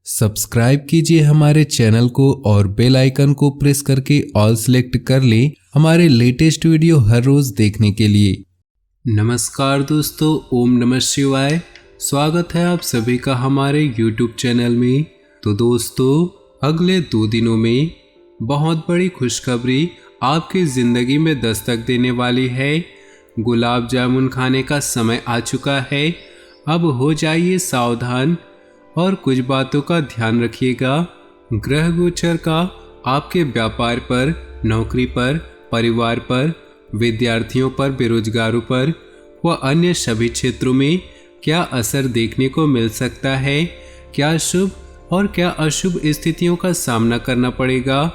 Subscribe कीजिए हमारे channel को और बेल आइकन को प्रेस करके ऑल सेलेक्ट कर लें हमारे लेटेस्ट वीडियो हर रोज देखने के लिए। नमस्कार दोस्तों, ओम नमः शिवाय। स्वागत है आप सभी का हमारे YouTube चैनल में। तो दोस्तों, अगले 2 दिनों में बहुत बड़ी खुशखबरी आपकी ज़िंदगी में दस्तक देने वाली है। गुलाब जामुन खाने का समय आ चुका है। अब हो जाइए सावधान और कुछ बातों का ध्यान रखिएगा। ग्रह गोचर का आपके व्यापार पर, नौकरी पर, परिवार पर, विद्यार्थियों पर, बेरोजगारों पर व अन्य सभी क्षेत्रों में क्या असर देखने को मिल सकता है, क्या शुभ और क्या अशुभ स्थितियों का सामना करना पड़ेगा,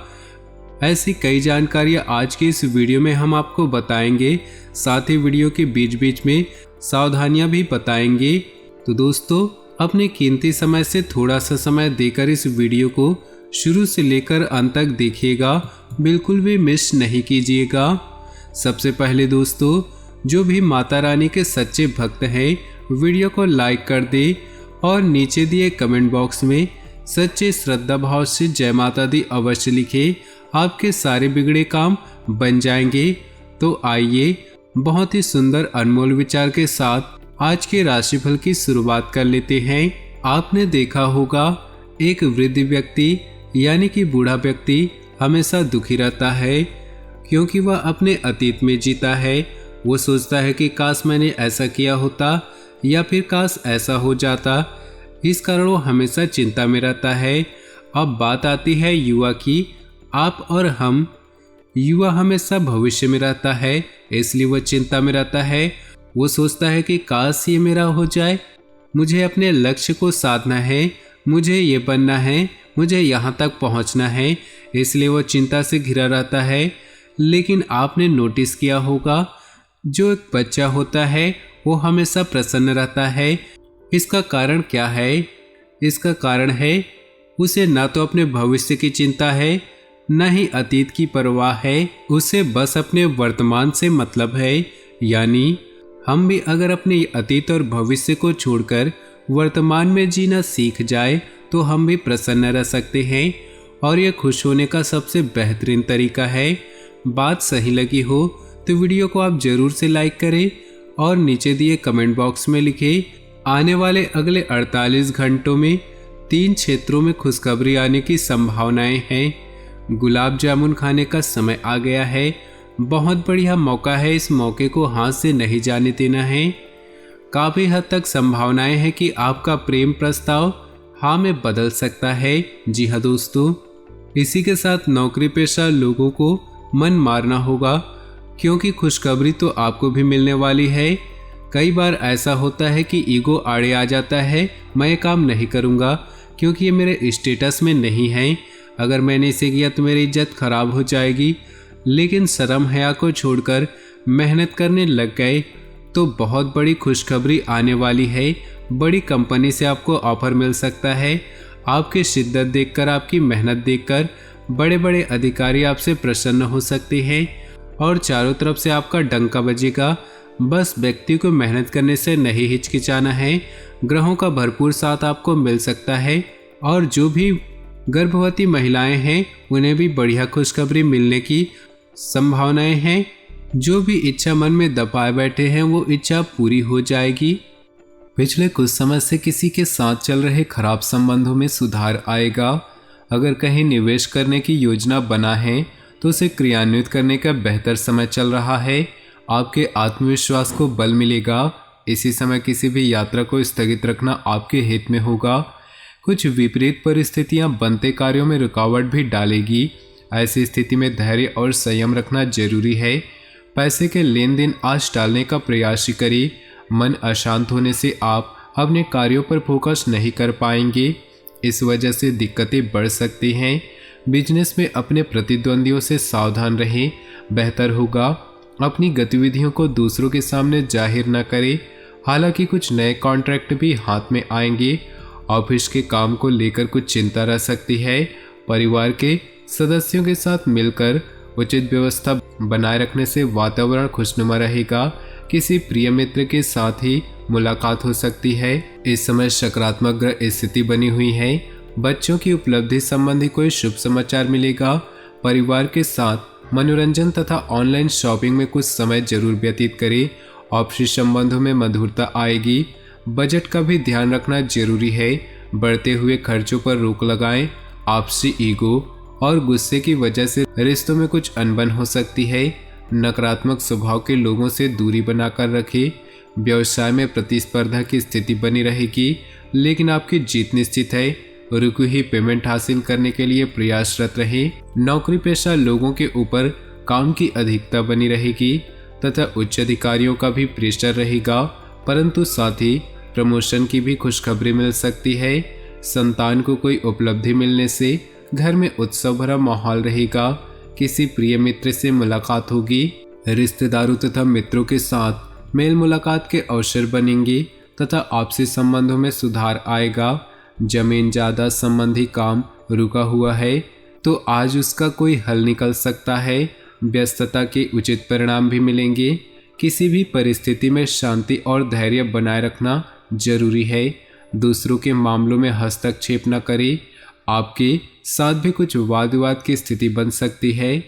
ऐसी कई जानकारियाँ आज की इस वीडियो में हम आपको बताएंगे। साथ ही वीडियो के बीच बीच में सावधानियाँ भी बताएंगे। तो दोस्तों, अपने कीमती समय से थोड़ा सा समय देकर इस वीडियो को शुरू से लेकर अंत तक देखिएगा, बिल्कुल भी मिस नहीं कीजिएगा। सबसे पहले दोस्तों, जो भी माता रानी के सच्चे भक्त हैं, वीडियो को लाइक कर दे और नीचे दिए कमेंट बॉक्स में सच्चे श्रद्धा भाव से जय माता दी अवश्य लिखे। आपके सारे बिगड़े काम बन जाएंगे। तो आइए बहुत ही सुंदर अनमोल विचार के साथ आज के राशिफल की शुरुआत कर लेते हैं। आपने देखा होगा, एक वृद्ध व्यक्ति यानी कि बूढ़ा व्यक्ति हमेशा दुखी रहता है क्योंकि वह अपने अतीत में जीता है। वो सोचता है कि काश मैंने ऐसा किया होता या फिर काश ऐसा हो जाता। इस कारण वो हमेशा चिंता में रहता है। अब बात आती है युवा की। आप और हम, युवा हमेशा भविष्य में रहता है, इसलिए वह चिंता में रहता है। वो सोचता है कि काश ये मेरा हो जाए, मुझे अपने लक्ष्य को साधना है, मुझे ये बनना है, मुझे यहाँ तक पहुँचना है, इसलिए वो चिंता से घिरा रहता है। लेकिन आपने नोटिस किया होगा, जो एक बच्चा होता है वो हमेशा प्रसन्न रहता है। इसका कारण क्या है? इसका कारण है उसे ना तो अपने भविष्य की चिंता है, न ही अतीत की परवाह है। उसे बस अपने वर्तमान से मतलब है। यानी हम भी अगर अपने अतीत और भविष्य को छोड़कर वर्तमान में जीना सीख जाए तो हम भी प्रसन्न रह सकते हैं और यह खुश होने का सबसे बेहतरीन तरीका है। बात सही लगी हो तो वीडियो को आप जरूर से लाइक करें और नीचे दिए कमेंट बॉक्स में लिखें। आने वाले अगले 48 घंटों में 3 क्षेत्रों में खुशखबरी आने की संभावनाएं हैं। गुलाब जामुन खाने का समय आ गया है। बहुत बढ़िया मौका है, इस मौके को हाथ से नहीं जाने देना है। काफ़ी हद तक संभावनाएं हैं कि आपका प्रेम प्रस्ताव हाँ में बदल सकता है। जी हाँ दोस्तों, इसी के साथ नौकरी पेशा लोगों को मन मारना होगा क्योंकि खुशखबरी तो आपको भी मिलने वाली है। कई बार ऐसा होता है कि ईगो आड़े आ जाता है, मैं ये काम नहीं करूँगा क्योंकि ये मेरे स्टेटस में नहीं है, अगर मैंने इसे किया तो मेरी इज्जत खराब हो जाएगी। लेकिन शर्म हया को छोड़कर मेहनत करने लग गए तो बहुत बड़ी खुशखबरी आने वाली है। बड़ी कंपनी से आपको ऑफर मिल सकता है। आपकी शिद्दत देखकर, आपकी मेहनत देखकर बड़े बड़े अधिकारी आपसे प्रसन्न हो सकते हैं और चारों तरफ से आपका डंका बजेगा। बस व्यक्ति को मेहनत करने से नहीं हिचकिचाना है। ग्रहों का भरपूर साथ आपको मिल सकता है और जो भी गर्भवती महिलाएं हैं उन्हें भी बढ़िया खुशखबरी मिलने की संभावनाएं हैं। जो भी इच्छा मन में दबाए बैठे हैं वो इच्छा पूरी हो जाएगी। पिछले कुछ समय से किसी के साथ चल रहे खराब संबंधों में सुधार आएगा। अगर कहीं निवेश करने की योजना बना है तो उसे क्रियान्वित करने का बेहतर समय चल रहा है। आपके आत्मविश्वास को बल मिलेगा। इसी समय किसी भी यात्रा को स्थगित रखना आपके हित में होगा। कुछ विपरीत परिस्थितियां बनते कार्यों में रुकावट भी डालेगी। ऐसी स्थिति में धैर्य और संयम रखना जरूरी है। पैसे के लेन देन आज टालने का प्रयास करिए। मन अशांत होने से आप अपने कार्यों पर फोकस नहीं कर पाएंगे। इस वजह से दिक्कतें बढ़ सकती हैं। बिजनेस में अपने प्रतिद्वंदियों से सावधान रहें, बेहतर होगा। अपनी गतिविधियों को दूसरों के सामने जाहिर न करें। हालांकि कुछ नए कॉन्ट्रैक्ट भी हाथ में आएंगे। ऑफिस के काम को लेकर कुछ चिंता रह सकती है। परिवार के सदस्यों के साथ मिलकर उचित व्यवस्था बनाए रखने से वातावरण खुशनुमा रहेगा। किसी प्रिय मित्र के साथ ही मुलाकात हो सकती है। इस समय सकारात्मक ग्रह स्थिति बनी हुई है। बच्चों की उपलब्धि संबंधी कोई शुभ समाचार मिलेगा। परिवार के साथ मनोरंजन तथा ऑनलाइन शॉपिंग में कुछ समय जरूर व्यतीत करें। आपसी संबंधों में मधुरता आएगी। बजट का भी ध्यान रखना जरूरी है। बढ़ते हुए खर्चों पर रोक लगाएं। आपसी ईगो और गुस्से की वजह से रिश्तों में कुछ अनबन हो सकती है। नकारात्मक स्वभाव के लोगों से दूरी बनाकर रखें। व्यवसाय में प्रतिस्पर्धा की स्थिति बनी रहेगी, लेकिन आपकी जीत निश्चित है। रुकी हुई पेमेंट हासिल करने के लिए प्रयासरत रहें। नौकरी पेशा लोगों के ऊपर काम की अधिकता बनी रहेगी तथा उच्च अधिकारियों का भी प्रेशर रहेगा, परंतु साथ ही प्रमोशन की भी खुशखबरी मिल सकती है। संतान को कोई उपलब्धि मिलने से घर में उत्सव भरा माहौल रहेगा। किसी प्रिय मित्र से मुलाकात होगी। रिश्तेदारों तथा मित्रों के साथ मेल मुलाकात के अवसर बनेंगे तथा आपसी संबंधों में सुधार आएगा। जमीन जायदाद संबंधी काम रुका हुआ है तो आज उसका कोई हल निकल सकता है। व्यस्तता के उचित परिणाम भी मिलेंगे। किसी भी परिस्थिति में शांति और धैर्य बनाए रखना जरूरी है। दूसरों के मामलों में हस्तक्षेप न करें। आपके साथ भी कुछ वाद विवाद की स्थिति बन सकती है।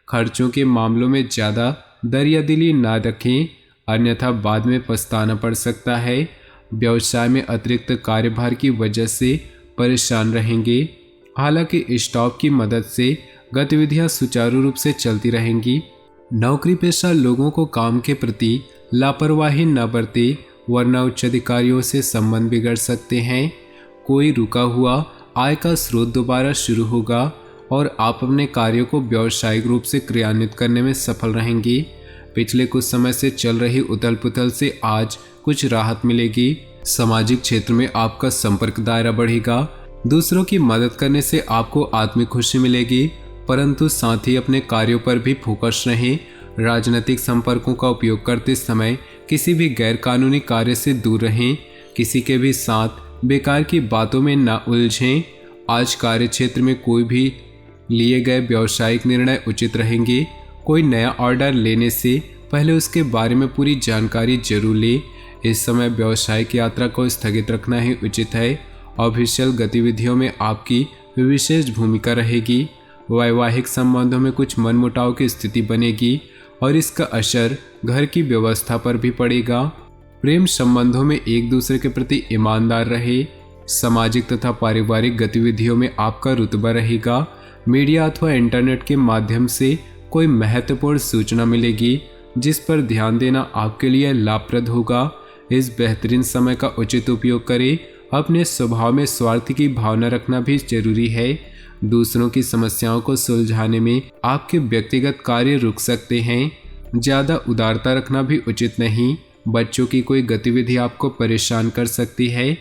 खर्चों के मामलों में ज़्यादा दरियादिली ना रखें, अन्यथा बाद में पछताना पड़ सकता है। व्यवसाय में अतिरिक्त कार्यभार की वजह से परेशान रहेंगे। हालांकि स्टाफ की मदद से गतिविधियां सुचारू रूप से चलती रहेंगी। नौकरी पेशा लोगों को काम के प्रति लापरवाही न बरते, वरना उच्च अधिकारियों से संबंध बिगड़ सकते हैं। कोई रुका हुआ आय का स्रोत दोबारा शुरू होगा और आप अपने कार्यों को व्यावसायिक रूप से क्रियान्वित करने में सफल रहेंगी। पिछले कुछ समय से चल रही उथल पुथल से आज कुछ राहत मिलेगी। सामाजिक क्षेत्र में आपका संपर्क दायरा बढ़ेगा। दूसरों की मदद करने से आपको आत्मिक खुशी मिलेगी, परंतु साथ ही अपने कार्यों पर भी फोकस रहें। राजनीतिक संपर्कों का उपयोग करते समय किसी भी गैर कानूनी कार्य से दूर रहें। किसी के भी साथ बेकार की बातों में ना उलझें। आज कार्य क्षेत्र में कोई भी लिए गए व्यावसायिक निर्णय उचित रहेंगे। कोई नया ऑर्डर लेने से पहले उसके बारे में पूरी जानकारी जरूर लें। इस समय व्यावसायिक यात्रा को स्थगित रखना ही उचित है। ऑफिशियल गतिविधियों में आपकी विशेष भूमिका रहेगी। वैवाहिक संबंधों में कुछ मनमुटाव की स्थिति बनेगी और इसका असर घर की व्यवस्था पर भी पड़ेगा। प्रेम संबंधों में एक दूसरे के प्रति ईमानदार रहे। सामाजिक तथा पारिवारिक गतिविधियों में आपका रुतबा रहेगा। मीडिया अथवा इंटरनेट के माध्यम से कोई महत्वपूर्ण सूचना मिलेगी जिस पर ध्यान देना आपके लिए लाभप्रद होगा। इस बेहतरीन समय का उचित उपयोग करें। अपने स्वभाव में स्वार्थ की भावना रखना भी जरूरी है। दूसरों की समस्याओं को सुलझाने में आपके व्यक्तिगत कार्य रुक सकते हैं। ज़्यादा उदारता रखना भी उचित नहीं। बच्चों की कोई गतिविधि आपको परेशान कर सकती है।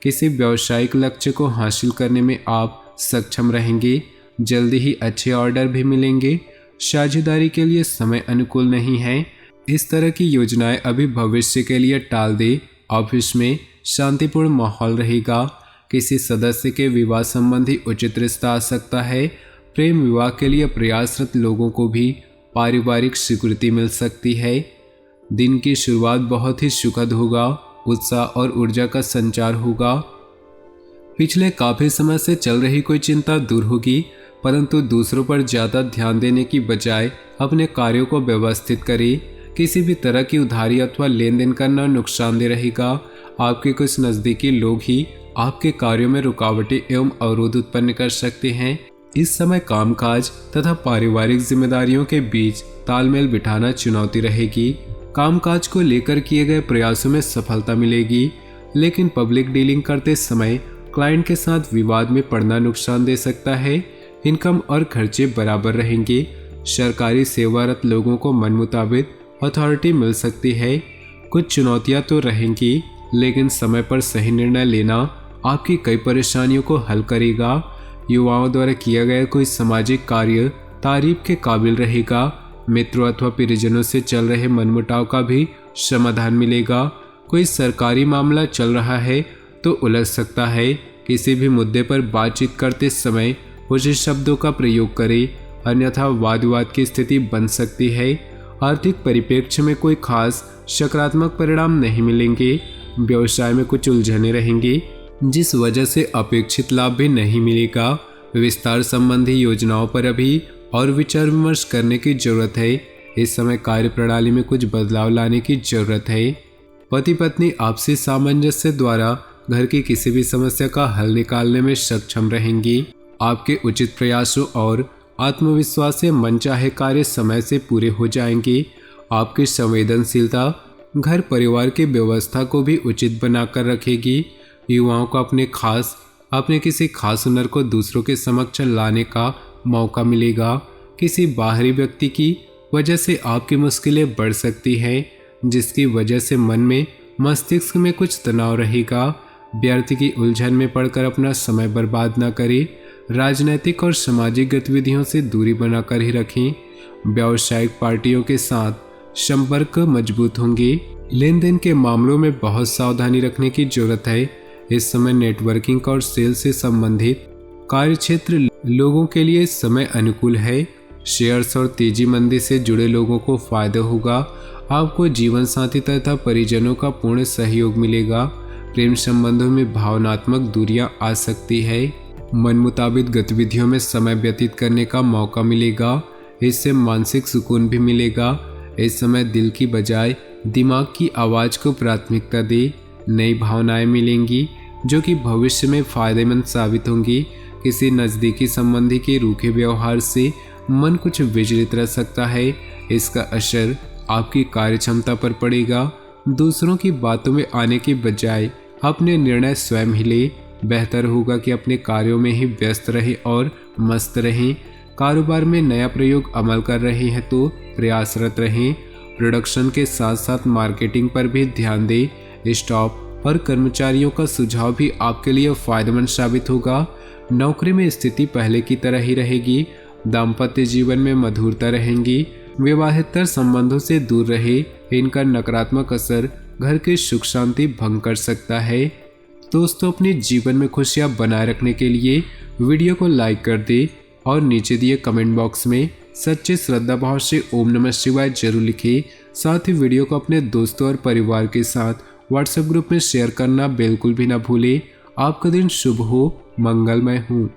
किसी व्यावसायिक लक्ष्य को हासिल करने में आप सक्षम रहेंगे। जल्दी ही अच्छे ऑर्डर भी मिलेंगे। साझेदारी के लिए समय अनुकूल नहीं है। इस तरह की योजनाएं अभी भविष्य के लिए टाल दे। ऑफिस में शांतिपूर्ण माहौल रहेगा। किसी सदस्य के विवाह संबंधी उचित रिश्ता आ सकता है। प्रेम विवाह के लिए प्रयासरत लोगों को भी पारिवारिक स्वीकृति मिल सकती है। दिन की शुरुआत बहुत ही सुखद होगा। उत्साह और ऊर्जा का संचार होगा। पिछले काफी समय से चल रही कोई चिंता दूर होगी, परंतु दूसरों पर ज़्यादा ध्यान देने की बजाय अपने कार्यों को व्यवस्थित करें। किसी भी तरह की उधारी अथवा लेन देन करना नुकसानदेह रहेगा। आपके कुछ नज़दीकी लोग ही आपके कार्यों में रुकावटें एवं अवरोध उत्पन्न कर सकते हैं। इस समय कामकाज तथा पारिवारिक जिम्मेदारियों के बीच तालमेल बिठाना चुनौती रहेगी। कामकाज को लेकर किए गए प्रयासों में सफलता मिलेगी, लेकिन पब्लिक डीलिंग करते समय क्लाइंट के साथ विवाद में पड़ना नुकसान दे सकता है। इनकम और खर्चे बराबर रहेंगे। सरकारी सेवारत लोगों को मन मुताबिक अथॉरिटी मिल सकती है। कुछ चुनौतियां तो रहेंगी, लेकिन समय पर सही निर्णय लेना आपकी कई परेशानियों को हल करेगा। युवाओं द्वारा किया गया कोई सामाजिक कार्य तारीफ के काबिल रहेगा। मित्रों अथवा परिजनों से चल रहे मनमुटाव का भी समाधान मिलेगा। कोई सरकारी मामला चल रहा है तो उलझ सकता है। किसी भी मुद्दे पर बातचीत करते समय उचित शब्दों का प्रयोग करें, अन्यथा वाद विवाद की स्थिति बन सकती है। आर्थिक परिप्रेक्ष्य में कोई खास सकारात्मक परिणाम नहीं मिलेंगे। व्यवसाय में कुछ उलझने रहेंगी। जिस वजह से अपेक्षित लाभ भी नहीं मिलेगा। विस्तार संबंधी योजनाओं पर अभी और विचार विमर्श करने की जरूरत है। इस समय कार्य प्रणाली में कुछ बदलाव लाने की जरूरत है। पति पत्नी आपसी सामंजस्य द्वारा घर की किसी भी समस्या का हल निकालने में सक्षम रहेंगी। आपके उचित प्रयासों और आत्मविश्वास से मनचाहे कार्य समय से पूरे हो जाएंगे। आपकी संवेदनशीलता घर परिवार की व्यवस्था को भी उचित बनाकर रखेगी। युवाओं को अपने किसी खास हुनर को दूसरों के समक्ष लाने का मौका मिलेगा। किसी बाहरी व्यक्ति की वजह से आपकी मुश्किलें बढ़ सकती हैं, जिसकी वजह से मन में मस्तिष्क में कुछ तनाव रहेगा। व्यर्थ की उलझन में पड़कर अपना समय बर्बाद न करें। राजनीतिक और सामाजिक गतिविधियों से दूरी बनाकर ही रखें। व्यावसायिक पार्टियों के साथ संपर्क मजबूत होंगे। लेन देन के मामलों में बहुत सावधानी रखने की जरूरत है। इस समय नेटवर्किंग और सेल से संबंधित कार्यक्षेत्र लोगों के लिए समय अनुकूल है। शेयर्स और तेजी मंदी से जुड़े लोगों को फायदा होगा। आपको जीवन साथी तथा परिजनों का पूर्ण सहयोग मिलेगा। प्रेम संबंधों में भावनात्मक दूरियां आ सकती है। मन मुताबिक गतिविधियों में समय व्यतीत करने का मौका मिलेगा। इससे मानसिक सुकून भी मिलेगा। इस समय दिल की बजाय दिमाग की आवाज को प्राथमिकता दे। नई भावनाएं मिलेंगी जो कि भविष्य में फायदेमंद साबित होंगी। किसी नज़दीकी संबंधी के रूखे व्यवहार से मन कुछ विचलित रह सकता है। इसका असर आपकी कार्यक्षमता पर पड़ेगा। दूसरों की बातों में आने के बजाय अपने निर्णय स्वयं ही ले। बेहतर होगा कि अपने कार्यों में ही व्यस्त रहें और मस्त रहें। कारोबार में नया प्रयोग अमल कर रहे हैं तो प्रयासरत रहें। प्रोडक्शन के साथ साथ मार्केटिंग पर भी ध्यान दें। स्टाफ और कर्मचारियों का सुझाव भी आपके लिए फायदेमंद साबित होगा। नौकरी में स्थिति पहले की तरह ही रहेगी। दाम्पत्य जीवन में मधुरता रहेंगी। विवाहेतर संबंधों से दूर रहे। इनका नकारात्मक असर घर की सुख शांति भंग कर सकता है। दोस्तों, अपने जीवन में खुशियां बनाए रखने के लिए वीडियो को लाइक कर दें और नीचे दिए कमेंट बॉक्स में सच्चे श्रद्धा भाव से ओम नमः शिवाय जरूर लिखें। साथ ही वीडियो को अपने दोस्तों और परिवार के साथ व्हाट्सएप ग्रुप में शेयर करना बिल्कुल भी ना भूलें। आपका दिन शुभ हो, मंगलमय हो।